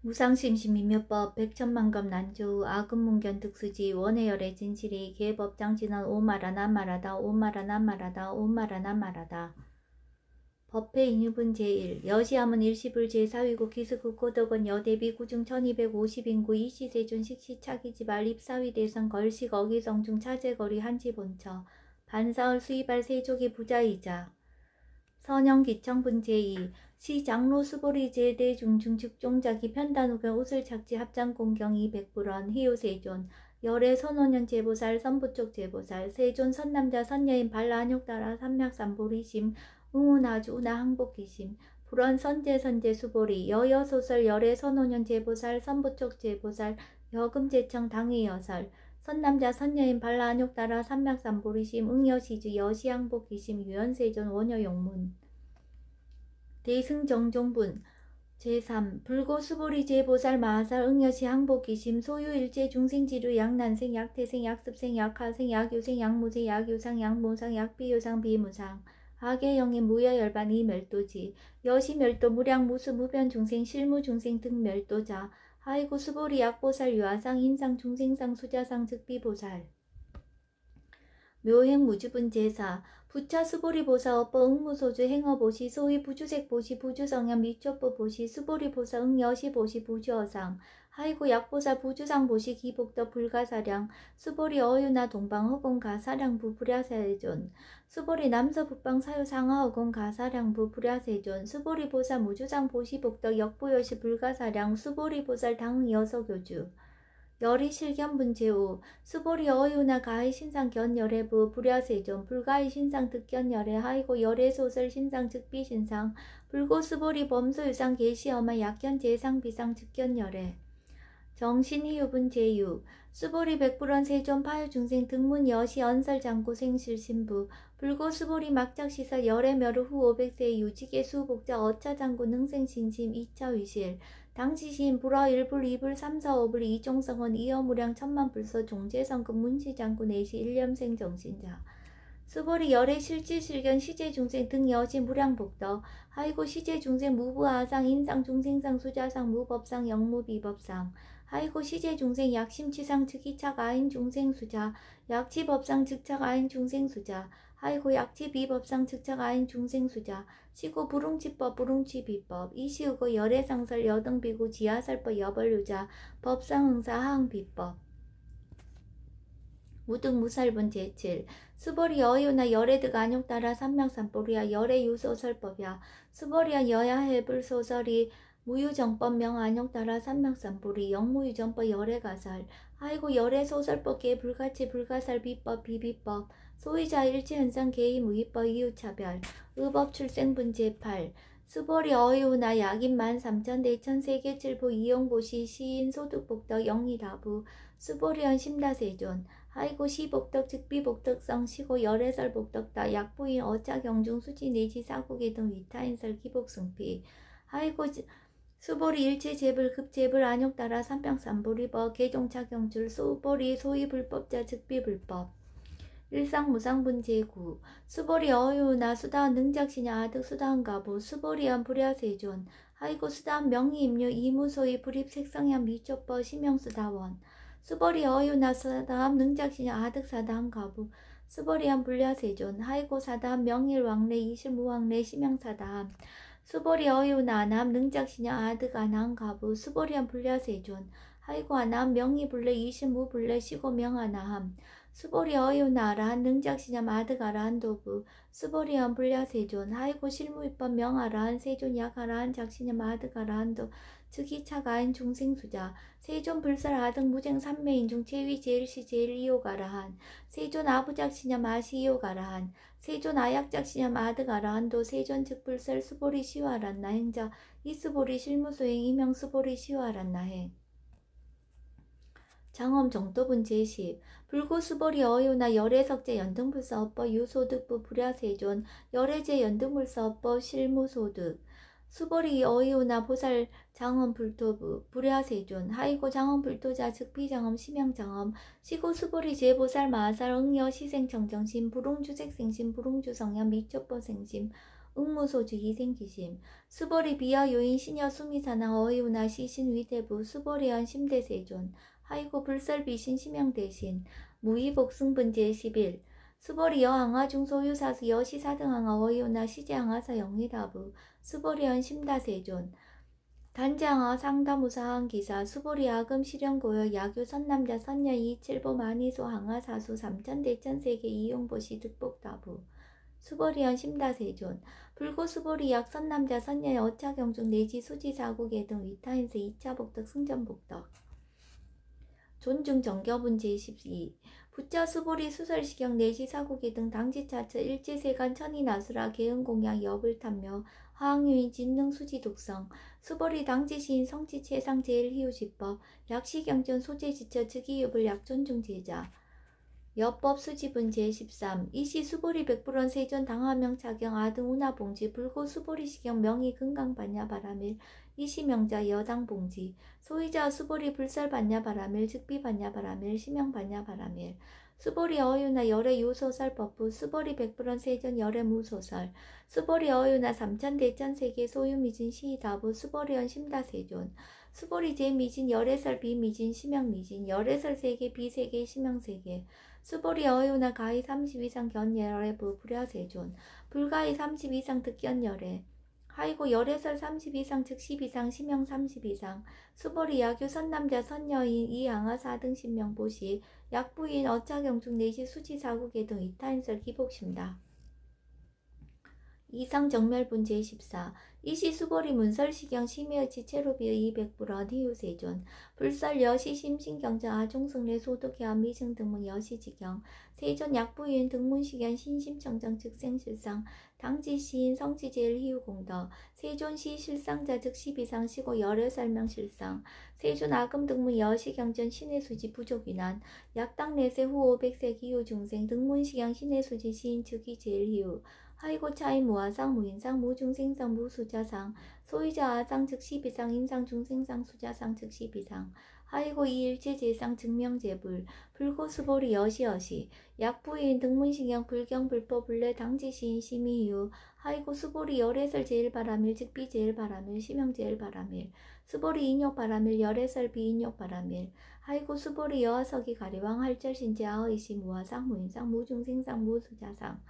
무상심심이묘법 백천만급 난조 아금문견 득수지 원해열의 진실이 계법장진언 오마라나 말하다 오마라나 말하다 오마라나 말하다. 법회 인유분 제1 여시함은 일시불 제4위국 기스국 고덕은 여대비 구중 1250인구 이시세존 식시차기지발 입사위대선 걸식 어기성중 차제거리 한지본처 반사을 수입할 세족의 부자이자 선영기청분 제2 시장로 수보리 제대중중 즉종자기 편단후견 옷을 착지 합장공경 200불원 희요세존 열애 선원년 제보살 선부쪽 제보살 세존 선남자 선여인 발라한욕따라 삼맥삼보리심 응우나주 우나항복기심 불원 선제 수보리 여여소설 열애 선원년 제보살 선부쪽 제보살 여금제청 당의여설 선남자 선여인 발라한욕따라 삼맥삼보리심 응여시주 여시항복기심 유연세존 원여용문 대승정종분 제3 불고수보리 제보살 마하살 응여시 항복기심 소유일제 중생지루 약난생 약태생 약습생 약하생 약유생 약무생 약유상 약모상 약비유상 비무상 하계영의 무여열반 이멸도지 여시멸도 무량 무수 무변중생 실무중생 등 멸도자 하이고 수보리 약보살 유아상 인상 중생상 수자상 즉비보살 묘행무주분 제4 부차 수보리 보사 업보 응무소주 행어보시 소위 부주색 보시 부주성현 미초보 보시 수보리 보사 응여시 보시 부주어상 하이고 약보사 부주상 보시 기복더 불가사량 수보리 어유나 동방 허공 가사량부 불야세존 수보리 남서 북방 사유 상하허공 가사량부 불야세존 수보리 보사 무주상 보시 복더 역부여시 불가사량 수보리 보살 당응 여서교주 열이 실견분 제5 수보리 어유나 가히 신상 견열애부 불야세존 불가히 신상 득견열애 하이고 열애소설 신상 즉비 신상 불고 수보리 범소유상 계시어마 약견 제상 비상 즉견열애 정신희유분 제6 수보리 백불원 세존 파유중생 등문 여시 언설 장고생 실신부 불고 수보리 막작시설 열애멸후 후 500세 유직의 수복자 어차장고 능생신심 2차 위실 당시시인 불어 1불 2불 3, 4, 5불 이종성은 이어무량 천만불서 종제성급 문시장구 내시 일념생 정신자 수보리 열애 실질실견 시제중생 등 여시 무량복더 하이고 시제중생 무부하상 인상 중생상 수자상 무법상 영무비법상 하이고 시제중생 약심치상 즉이착 아인 중생수자 약치법상 즉착 아인 중생수자 하이고 약치비법상 즉착 아인 중생수자 시고 불웅치법 불웅치비법 이시우고 열애상설 여등비구 지하설법 여벌유자 법상응사 하응비법 무등무살분 제7 수보리 여유나 열애득 안욕따라 삼맥삼보리야 열애유소설법이야 수보리야 여야해불소설이 무유정법 명안욕따라 삼맥삼보리 영무유정법 열애가설 하이고 열애소설법 개불가치 불가살 비법 비비법 소위자 일체현상 개의무위법 이유차별 의법 출생분 제8 수보리 어유나 약인만 3천대천 세계칠부 이용보시 시인 소득복덕 영리다부 수보리언 심다세존 하이고 시복덕 즉비복덕성 시고 열애설복덕다 약부인 어차경중 수지 내지 사국의 등 위타인설 기복승피 하이고 수보리 일체재불 급재불 안욕따라 삼병삼보리법 개종차경줄 수보리 소위불법자 즉비불법 일상무상분 제9 수보리 어유나 수다원 능작시냐 아득 수다원 가부 수보리언 불야세존 하이고 수다원 명의임류 이무소위 불입색성향 미초법 시명수다원 수보리 어유나 사다함 능작시냐 아득 사다함 가부 수보리언 불야세존 하이고 사다함 명일왕래 이실무왕래 시명사다함 수보리 어유나 아남 능작시냐 아득 아나함 가부 수보리언 불야세존 하이고 아나함 명의불래 이실무불래 시고명아나함 수보리 어유나 아라한 능작시냐 아득 아라한 도부 수보리언 불야세존 하이고 실무입법 명아라한 세존 약아라한 작시냐 아득 아라한도 즉이착 아인 중생수자 세존 불설 아득 무쟁 삼매인 중 제위 제일시 제일이요가라한 세존 아부작시냐 마시이요가라한 세존 아약작시냐 아득 아라한도 세존 즉불설 수보리 시와란 나행자 이수보리 실무소행 이명수보리 시와란 나행 장엄 정도분 제10 불고수보리 어유나 열애석제 연등불사업법 유소득부 불야세존 열애제 연등불사업법 실무소득 수보리 어이오나 보살 장엄 불토부 불야세존 하이고 장엄 불토자 즉비장엄 심양장엄 시고 수보리 제보살 마살 응여 시생청정심 불웅주색생심 불웅주성현 미초법생심 응무소주 희생기심 수보리 비여 요인 신여 수미사나 어이우나 시신 위대부 수보리언 심대세존 하이고 불설비신 심양대신 무의복승분제 11 수보리 여항아 중소유사수 여시사등항아 어이우나 시제항아사 영희다부 수보리언 심다세존 단장아 상다무사항 기사 수보리 아금 실현고여 야교 선남자 선녀 이칠보 만이소 항아 사수 삼천대천세계 이용보시 득복다부 수보리언 심다세존 불고 수보리 약 선남자 선녀의 어차경중 내지 수지사국의 등 위타인세 2차 복덕 승전복덕 존중 정겨분 제12 부자 수보리 수설시경 내지 사국의 등 당지차처 일제세간 천이나수라 개은공양 여불탐묘 하항유인 진능 수지독성 수보리 당지시인 성지 최상 제일희우지법 약시경전 소재지처 즉이유불 약존중제자 여법 수지분 제13 이시 수보리 백불원 세존 당하명 차경 아등 운하봉지 불고 수보리 시경 명의 금강반야 바라밀 이시 명자 여당 봉지 소이자 수보리 불설 반야 바라밀 즉비 반야 바라밀 시명 반야 바라밀 수보리 어유나 열애 유소설 법부 수보리 백불원 세존 열애 무소설 수보리 어유나 삼천대천세계 소유미진 시다부 수보리언 심다세존 수보리 제미진 열애설 비미진 시명미진 열애설 세계 비세계 시명세계 수보리 어유나 가히 30 이상 견열애부 불야세존 불가히 30 이상 득견열애 하이고 열애설 30 이상 즉 10 이상 시명 30 이상 수보리 야교 선남자 선녀인 이항아 4등 신명보시 약부인 어차경중 내시 수지사국의 등 이타인설 기복심다. 이상 정멸분 제14 이시 수보리 문설시경 심의의 지체로비의 200불원 희우세존 불설 여시심신경자 아종승례 소득해암 미증 등문 여시지경 세존 약부인 등문시경 신심청정 즉생실상 당지시인 성지제일 희우공덕 세존시 실상자 즉 10이상 시고 열애설명실상 세존 아금 등문 여시경전 신의수지 부족위난 약당내세 후 500세 기후중생 등문시경 신의수지 시인 즉이 제일 희우 하이고 차인 무아상 무인상 무중생상 무수자상 소이자 아상 즉 10이상 인상 중생상 수자상 즉 10이상 하이고 이일체제상 증명제불 불고수보리 여시여시 약부인 등문시경 불경 불법 불례 당지시인 심의유 하이고 수보리 열애설 제일바라밀 즉비 제일바라밀 시명 제일바라밀 수보리 인욕바라밀 열애설 비인욕바라밀 하이고 수보리 여하석이 가리왕 할절신제 아의시 무아상 무인상 무중생상 무수자상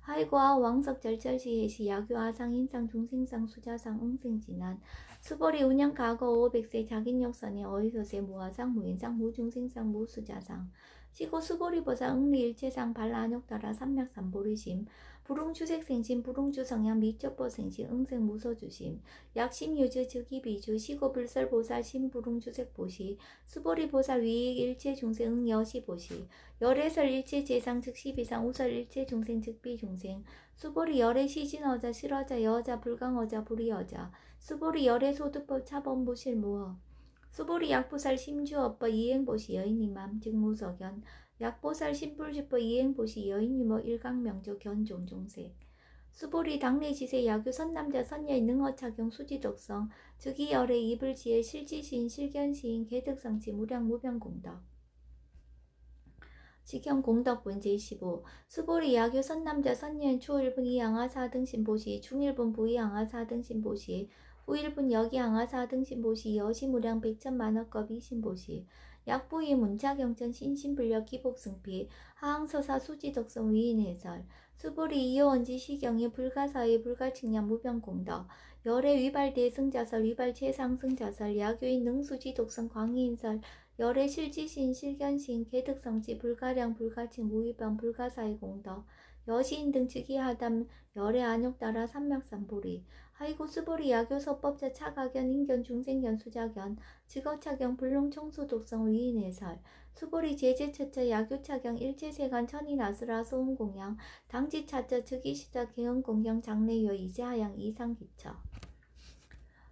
하이고아 왕석 절절시 해시 야교 아상 인상 중생상 수자상 응생진한 수보리 운영 과거 500세 자긴역선의 어이소세 무아상 무인상 무중생상 무수자상 시고 수보리 보사 응리 일체상 발라안욕따라 삼맥삼보리심 불웅주색생심 불웅주성향 미적보생심 응생 무소주심 약심유주 즉이비주 시고 불설보살 심불웅주색보시 수보리보살 위익 일체중생 응여시보시 열애설 일체재상 즉 10이상 우설 일체중생 즉비중생 수보리 열애시진어자 실어자 여자 불강어자 불이여자 수보리 열애소득법 차범부 실무어 수보리 약보살 심주업법 이행보시 여인이맘 즉 무석연 약보살 심불주법 이행보시 여인이모 일강명조 견종종색 수보리 당내지세 야교 선남자 선녀의 능어착용 수지독성 즉이 열애 이불지혜 실지시인 실견시인 개득성치 무량 무병공덕 직형공덕분 제15 수보리 야교 선남자 선녀인 초일분 이항아 4등 신보시 중일분 부이항아 4등 신보시 후일분 여기항아 4등 신보시 여시무량 백천만억겁 이신보시 약부이 문차경전 신신불력 기복승피 하항서사 수지덕성 위인해설 수보리 이여원지 시경이 불가사의 불가측량 무병공덕 열애 위발대 승자설 위발체 상승자설 야교인 능수지 독성 광희인설 열애 실지신 실견신 개득성지 불가량 불가칭 무위반 불가사의 공덕 여시인 등 즉이하담 열애 안욕따라 삼맥삼보리 하이고 수보리 야교서법자 차가견 인견 중생견 수자견 직어차경 불능청수 독성 위인해설 수보리 제재처처 야교차경 일체세간 천이나수라 소음공양 당지차처 즉이시자 개은공경 장래여 이제하양 이상기처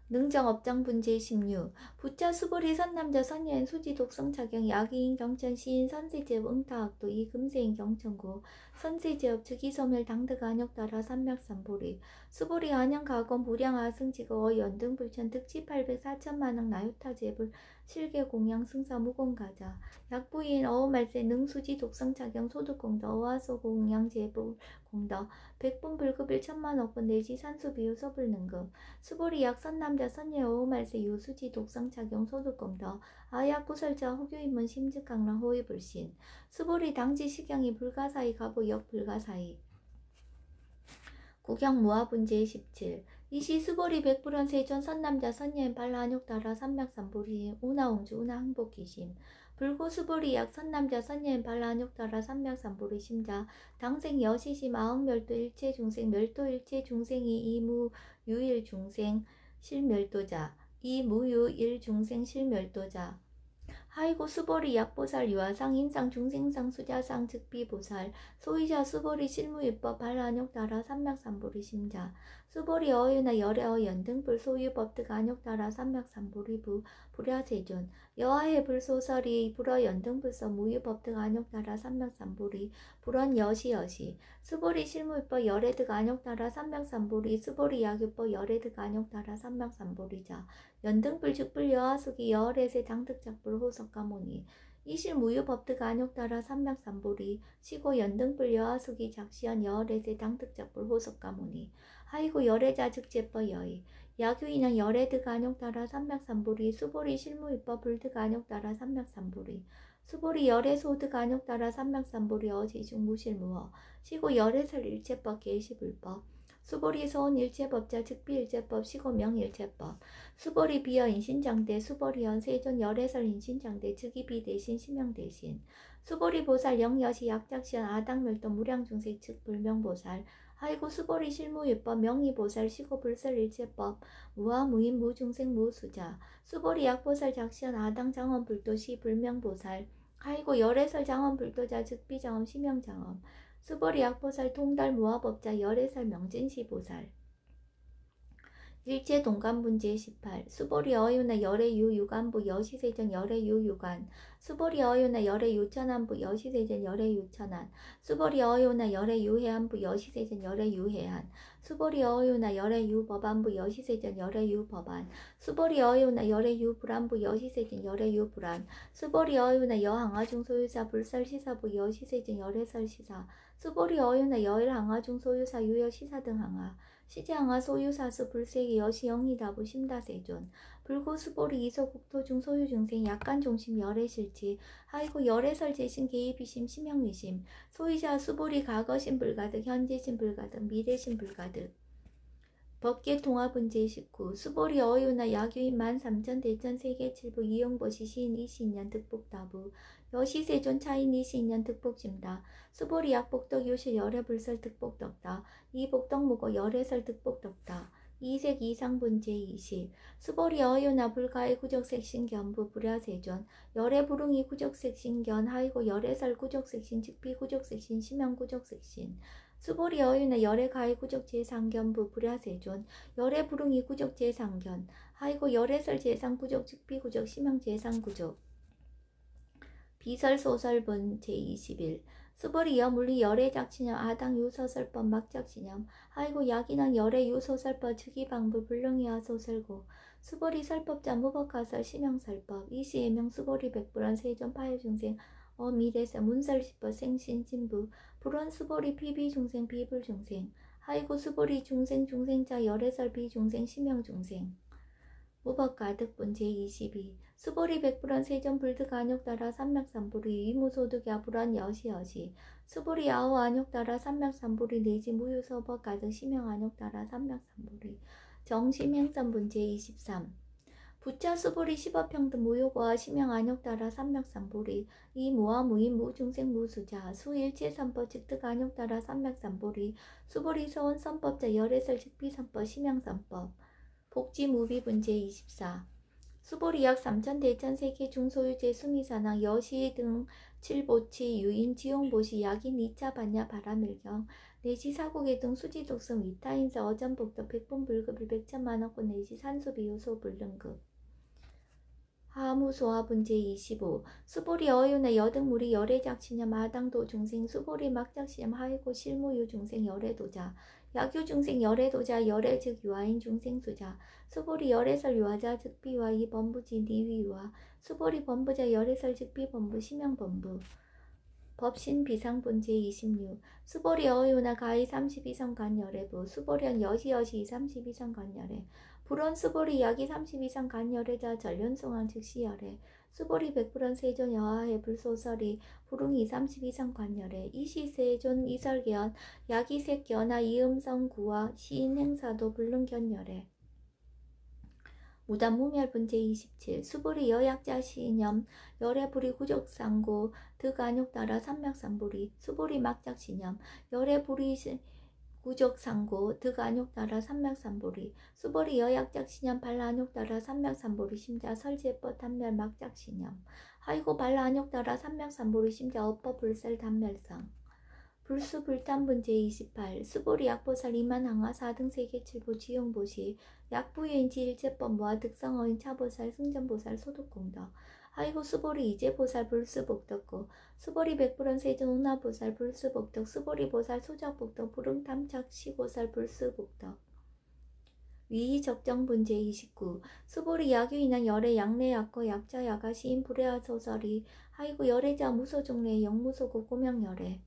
능정업장분 제16 부자 수보리 선남자 선여인 수지 독성 착용 야기인 경천 시인 선세제업 응타학도 이금세인 경천구 선세제업 즉이소멸 당득 안욕 따라 삼맥삼보리 수보리 안양 가건 부량 아승지거 연등 불천 득지 800 4천만원 나유타 제불 실계 공양 승사 무공가자 약부인 어우말세 능수지 독성 착용 소득공더 어와소 공양 제불 공더 백분 불급 1천만억분 내지 산수비유 서불능금 수보리 약선남자 선예 어우말세 유수지 독성 착용 소득공더 아약구설자 호교인문 심즉강랑 호위불신 수보리 당지 식양이 불가사의 가보역 불가사의 구경 무화분제 17 이시 수보리 백불원 세존 선남자 선예인 발라안욕 따라 삼맥삼보리 우나옹주 우나항복기심 불고 수보리 약 선남자 선예인 발라안욕 따라 삼맥삼보리 심자 당생 여시심 아흥멸도 일체 중생 멸도 일체 중생이 이무 유일 중생 실멸도자 이무유 일중생 실멸도자 하이고 수보리 약보살 유아상 인상 중생상 수자상 즉비보살 소이자 수보리 실무유법 발안욕 따라 삼맥삼보리 심자 수보리 어유나 열애어 연등불 소유법득 안욕 따라 삼맥삼보리 부 불야세존 여하해 불소설이 불어 연등불서 무유법득 안욕 따라 삼맥삼보리 불원 여시여시 수보리 실무유법 열애득 안욕 따라 삼맥삼보리 수보리 약유법 열애득 안욕 따라 삼맥삼보리자 연등불 즉불 여하숙이 여월에세 당득작불 호석가모니 이실 무유법득 안욕 따라 삼맥삼보리 시고 연등불 여하숙이 작시연 여월에세 당득작불 호석가모니 하이고 열애자 즉제법 여의 야규인은 열애득 안욕 따라 삼맥삼보리 수보리 실무유법 불득 안욕 따라 삼맥삼보리 수보리 열애소득 안욕 따라 삼맥삼보리 어지중 무실무허 시고 열애설 일체법 계시불법 수보리 소원 일체법자 즉비일체법 시고명 일체법 수보리 비여 인신장대 수보리연 세존 열애설 인신장대 즉이비 대신 심명 대신 수보리 보살 영여시 약작시연 아당멸도 무량중생 즉 불명보살 하이고 수보리 실무유법 명의보살 시고불설 일체법 무아무인 무중생 무수자 수보리 약보살 작시연 아당 장엄불도시 불명보살 하이고 열애설 장엄불도자 즉비장엄 심명장엄 수보리 약보살 통달 무화법자 열애설 명진시보살 일체 동간분제 18 수보리 어유나 열애유 유간부 여시세전 열애유 유간 수보리 어유나 열애유 천안부 여시세전 열애유 천안 수보리 어유나 열애유 해안부 여시세전 열애유 해안 수보리 어유나 열애유 법안부 여시세전 열애유 법안 수보리 어유나 열애유 불안부 여시세전 열애유 불안 수보리 어유나 여항아중 소유사 불설시사부 여시세전 열애설시사 수보리 어유나 여일항아중 소유사 유여시사 등 항아 시제항아 소유사수 불세기 여시영이다부 심다세존 불고수보리 이소국토중 소유중생 약간종심 열애실지 하이고 열애설 제신 개입이심 심형위심 소유자 수보리 과거심 불가득 현재심 불가득 미래심 불가득 법계 통합은제 19 수보리 어유나 야규인 13,000 대천 세계 7부 이용보시 시인 이시인년 득복다부 여시세존 차인 이시인년 득복심다 수보리 약복덕 요실 열애불설 득복덕다 이복덕무고 열애설 득복덕다 이색 이상분제 20 수보리 어유나 불가의 구적색신견부 불야세존 열애불응이 구적색신견 하이고 열애설 구적색신 즉비구적색신 심형구적색신 수보리 어유나 열애가의 구적제상견부 불야세존 열애불응이 구적제상견 하이고 열애설 제상구적 즉비구적 심형제상구적 비설소설분 제21 수보리 여물리 열애작치념 아당 유소설법 막작치념 하이고 약인한 열애 유소설법 즉이방부 불능이와 소설고 수보리 설법자 무법가설 심형설법 이시예명 수보리 백불원 세존 파해중생 어미래서 문설시법 생신진부 불원 수보리 피비중생 비불중생 하이고 수보리 중생 중생자 열애설 비중생 심형중생 무법가득분 제22 수보리 백불원 세존 불득 안욕 따라 삼맥삼보리 위무소득 야불원 여시여시 수보리 아호 안욕 따라 삼맥삼보리 내지 무유서법 가득 심형 안욕 따라 삼맥삼보리 정심행선분 제23 부차 수보리 십업평등 무효과 심형 안욕 따라 삼맥삼보리 이무와 무인 무중생 무수자 수일체선법 즉득 안욕 따라 삼맥삼보리 수보리 서원 선법자 열애설 즉비선법 심형선법 복지무비분제 24 수보리 약 3,000 대천 세계 중소유제 수미산항 여시 등 7보치 유인 지용보시 약인 2차 반야 바람일경 내지 사고계 등 수지독성 위타인사 어전복도 백분불급을 100천만원권 내지 산수비효소 불능급 하무소화 분제 25 수보리 어유나 여등무리 열애작시념 아당도 중생 수보리 막작시념 하이고 실무유 중생 열애도자 야규 중생 열애도자 열애 즉 유아인 중생 수자 수보리 열애설 유아자 즉 비와 이 범부지 니위와 수보리 범부자 열애설 즉 비범부 심형 범부 법신 비상분제 26 수보리 어유나 가히 32성 간열애부 수보련 여시 32성 간열애 불원 수보리 야기 32성 간열애자 전련송왕 즉시열애 수보리 백불원 세존 여하해 불소설이 부릉이 32성 간열애 이시세존 이설견 야기 색견하 이음성 구와 시인행사도 불능견열애 무단 무멸분제 27 수보리 여약자 시념 열애불이 구족상고 득안욕 따라 삼맥삼불이 수보리 막작시념 열애불이 구족상고 득안욕 따라 삼맥삼불이 수보리 여약작시념 발라안욕 따라 삼맥삼불이 심자 설제법 단멸 막작시념 하이고 발라안욕 따라 삼맥삼불이 심자 업법 불셀 단멸상 불수 불탄분제 28 수보리 약보살 이만항하 4등 세계칠보 지용보시 약부유인지 일제법무와 득성어인 차보살 승전보살 소득공덕 하이고 수보리 이제보살 불수복덕고 수보리 백불원 세존 운하보살 불수복덕 수보리 보살 소적복덕 부릉탐착 시보살 불수복덕 위희 적정분제 29 수보리 야규인한 열애 양내 약거 약자 야가 시인 불애하 소설이 하이고 열애자 무소종래 영무소고 고명열애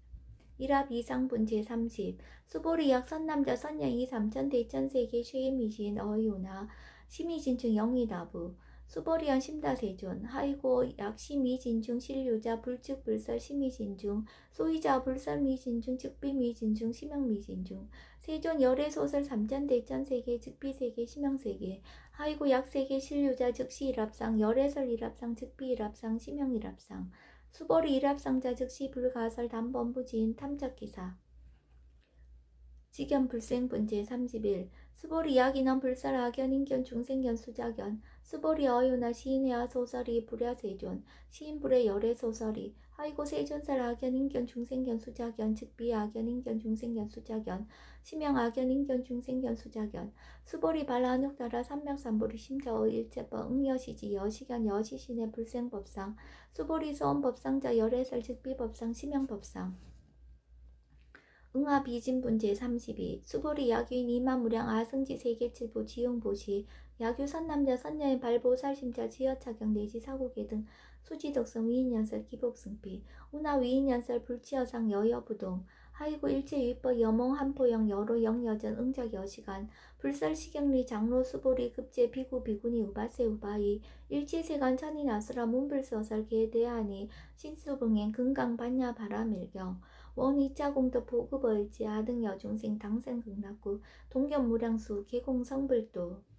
일합 이상분제 30 수보리 약 선남자 선녀이 삼천 대천세계 쉐미신 어이오나 심의진중 영이다부 수보리한 심다세존 하이고 약 심의진중 신류자 불측 불설 심의진중 소이자 불설 미진중 즉비 미진중 심형 미진중 세존 열애 소설 삼천 대천세계 즉비 세계 심형 세계 하이고 약 세계 신류자 즉시 일합상 열애설 일합상 즉비 일합상 심형 일합상 수보리 일합상자 즉시 불가설 단범부지인 탐착기사 직견 불생분제 31 수보리 약인원 불설 악연인견 중생견 수자견 수보리 어유나 시인해야 소설이 불야세존 시인불의 열애 소설이 하이고 세존살 악연인견 중생견 수자견 즉비 악연인견 중생견 수자견 심형 악연인견 중생견 수자견 수보리 발라안욕 따라 삼맥삼보리 심자어 일체법 응여시지 여시견 여시신의 불생법상 수보리 소원법상자 열애설 즉비법상 심형법상 응하 비진분제 32 수보리 야규인 이마무량 아승지 세계칠보 지용보시 야규 선남자 선녀의 발보살심자 지여차경 내지 사고계 등 수지덕성 위인연설 기복승피 운하 위인연설 불치여상 여여부동 하이고 일체유법 여몽 한포영 여로 영여전 응적 여시간 불설시경리 장로 수보리 급제 비구 비구니 우바세 우바이 일체세간 천인아수라 문불서설 개대하니 신수봉행 금강 반야 바라밀경 원이자공도 보급어일지 아등 여중생 당생극락구 동견무량수 계공성불도